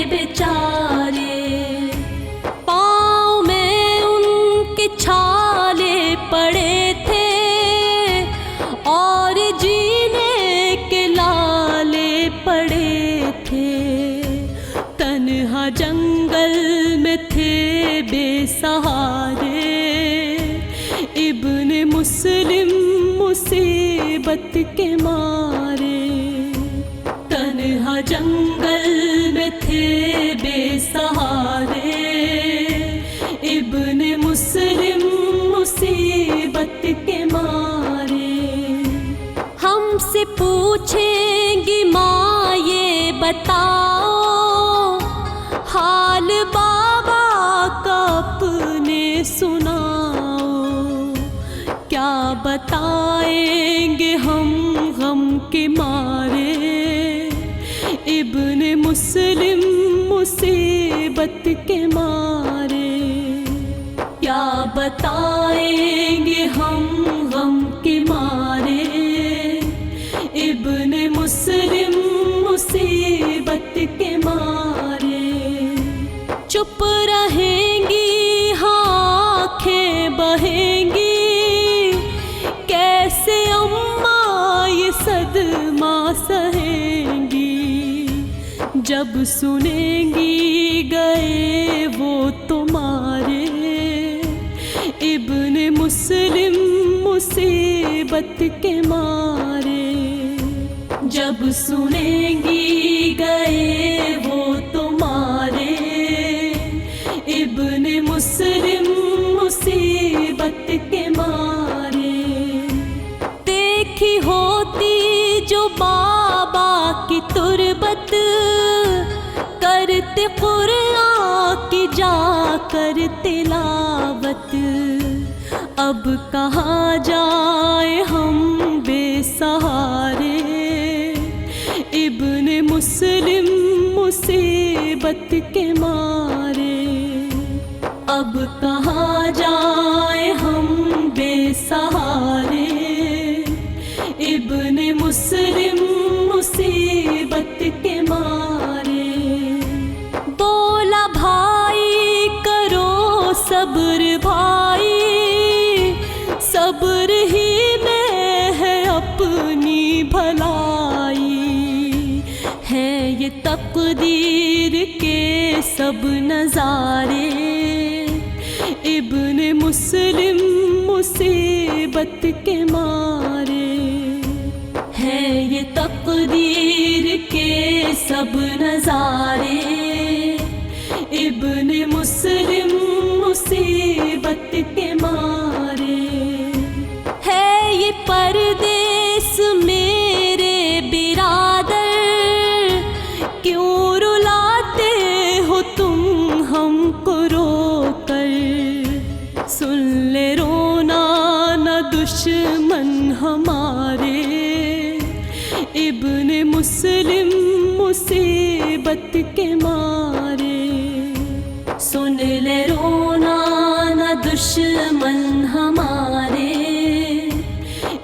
बेचारे, पाँव में उनके छाले पड़े थे और जीने के लाले पड़े थे। तन्हा जंगल में थे बेसहारे, इब्ने मुस्लिम मुसीबत के मारे। तन्हा जंगल में थे बेसहारे, इब्ने मुस्लिम मुसीबत के मारे। हमसे पूछेंगी माँ ये बताओ, हाल बाबा का अपने सुनाओ। क्या बताएंगे हम गम के मारे, इब्ने मुस्लिम मुसीबत के मारे। क्या बताएंगे हम गम के मारे, इब्ने मुस्लिम मुसीबत के मारे। चुप रहेंगी हाँ आँखें बहेंगी, कैसे अम्मा ये सदमा सहेंगी। जब सुनेंगी गए वो तुम्हारे, इब्ने मुस्लिम मुसीबत के मारे। जब सुनेंगी गए वो तुम्हारे, इब्ने मुस्लिम मुसीबत के मारे। देखी होती जो बाबा की तुरबत, करते कुरान की जाकर तिलावत। अब कहाँ जाए हम बेसहारे, इब्ने मुस्लिम मुसीबत के मारे। अब कहाँ जाए हम बेसहारे, इब्ने मुस्लिम मुसीबत के मारे। बोला भाई करो सब्र भाई, सब्र ही में है अपनी भलाई। है ये तकदीर के सब नज़ारे, इब्ने मुस्लिम मुसीबत के मारे। है ये तकदीर के सब नज़ारे, इब्ने मुस्लिम मुसीबत के मारे। है ये परदेस मेरे बिरादर, क्यों रुलाते हो तुम हमको रोकर। सुन ले रोना न दुश्मन हमारे, इब्ने मुस्लिम मुसीबत के मारे। सुन ले रोना न दुश्मन हमारे,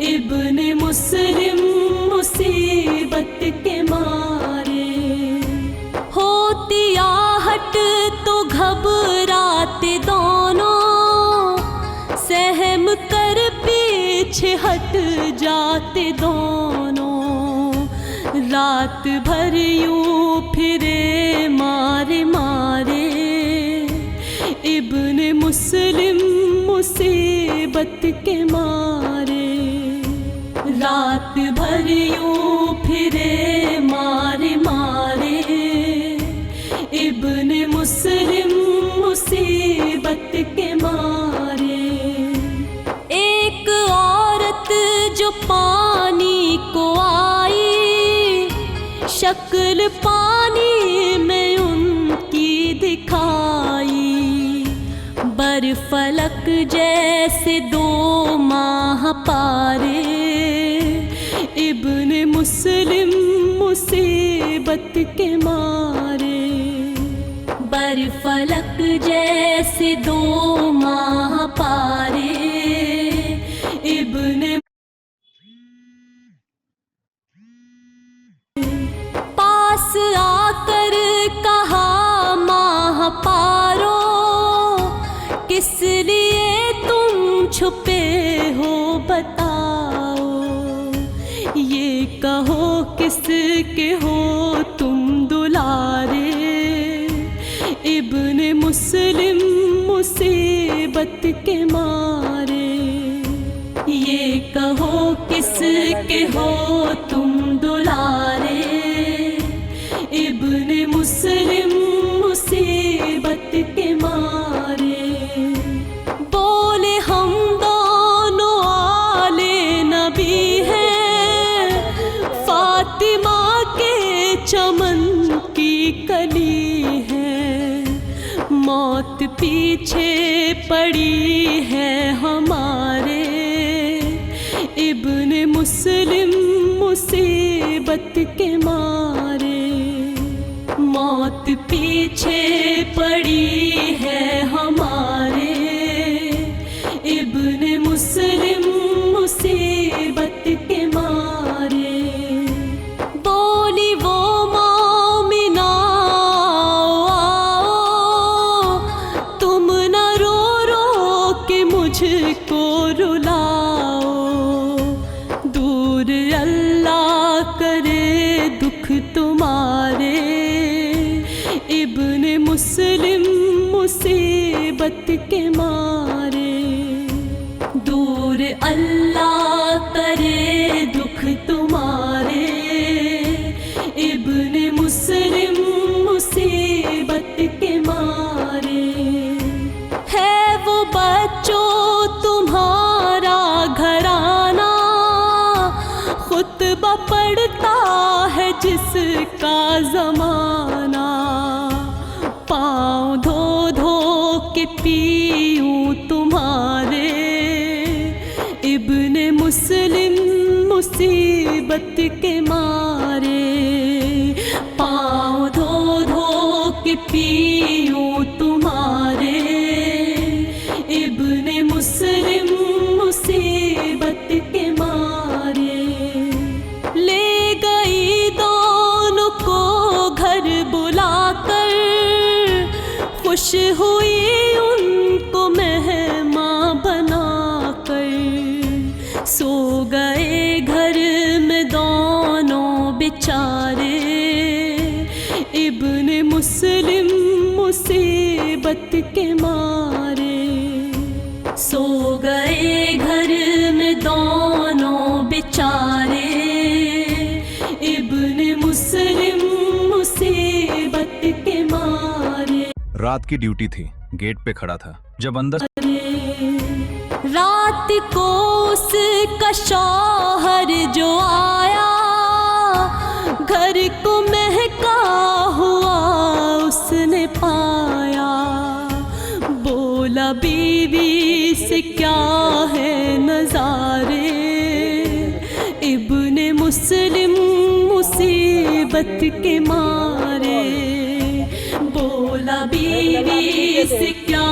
इब्ने मुस्लिम मुसीबत के मारे। होती आहट तो घबराते दोनों, सहम कर पीछे हट जाते दोनों। रात भर यूं फिरे मारे मारे, इब्ने मुस्लिम मुसीबत के मारे। रात भर यूं फिरे मारे मारे, इब्ने मुस्लिम मुसीबत के मारे। एक औरत जो पानी को आई, शक्ल पानी में उनकी दिखाई। बरफलक जैसे 2 माह पारे, इब्ने मुस्लिम मुसीबत के मारे। बरफलक जैसे 2 माह पारे, इब्ने पास आकर कहा کے ہو تم دلارے، ابن مسلم مصیبت کے مارے، یہ کہو کس کے ہو تم دلارے، ابن مسلم مصیبت کے مارے، بولے ہم دونوں آل نبی ہیں، فاطمہ کے چمن کی کلی ہے، موت پیچھے پڑی ہے ہمارے، ابن مسلم مصیبت کے مارے، موت پیچھے پڑی ہے ہمارے، ابن مسلم مصیبت کے مارے، بولی وہ مومنہ آؤ، تم نہ رو رو کے مجھ کو رلاؤ، دور اللہ کرے دکھ تمہارے، ابن مسلم مصیبت کے مارے، دور اللہ کرے دکھ تمہارے، ابن مسلم مصیبت کے مارے، ہے وہ بچوں تمہارا گھرانہ، خطبہ پڑھتا ہے جس کا زمانہ، پاؤں دھو دھو کے پیوں تمہارے، ابن مسلم مصیبت کے مارے، پاؤں دھو دھو کے پیوں تمہارے، ابن مسلم مصیبت کے مارے، لے گئی دونوں کو گھر بلا کر، خوش ہوئی ان کو مہماں بنا کر، سو گئے گھر میں دونوں بیچارے، ابن مسلم مصیبت کے مارے، سو گئے گھر میں دونوں بیچارے، ابن مسلم مصیبت کے مارے، رات کی ڈیوٹی تھی، گیٹ پہ کھڑا تھا، جب اندر رات کو اس کا شوہر جو آیا، گھر کو مہکا ہوا اس نے پایا، بولا بیوی سے کیا ہے نظارے، ابن مسلم مصیبت کے مارے، بولا بیوی سے کیا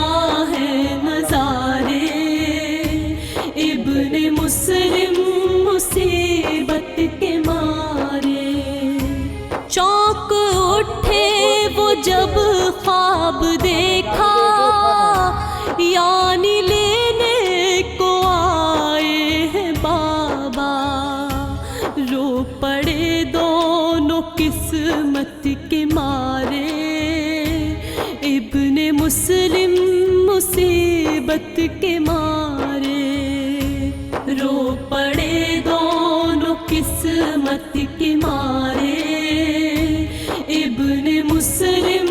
ہے نظارے، ابن مسلم مصیبت کے مارے، چونک اٹھے وہ جب خواب دیکھا، یعنی لینے کو آئے ہیں بابا، رو پڑے دونوں قسمت کے مارے، ابن مسلم مصیبت کے مارے، رو پڑے دونوں قسمت کے مارے، ابن مسلم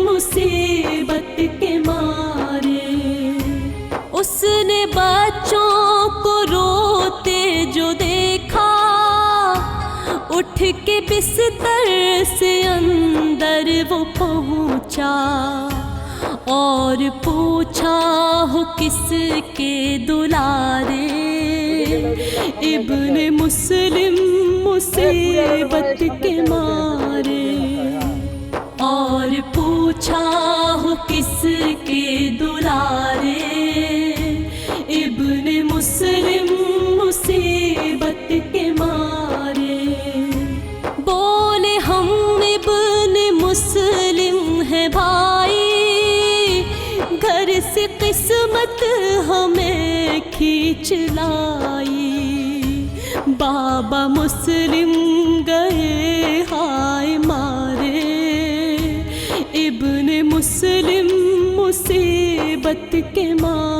مصیبت کے مارے، اس نے بچوں کو روتے جو دیکھا، اٹھ کے بستر سے اندر وہ پہنچا، اور پوچھا ہو کس کے دلارے، ابن مسلم مصیبت کے مارے، اور پوچھا ہو کس کے دلارے، ابن مسلم مصیبت کے مارے، بولے ہم ابن مسلم ہیں بھائی، گھر سے قسمت ہمیں کھینچ لائی، بابا مسلم گئے مسلم مصیبت کے ماں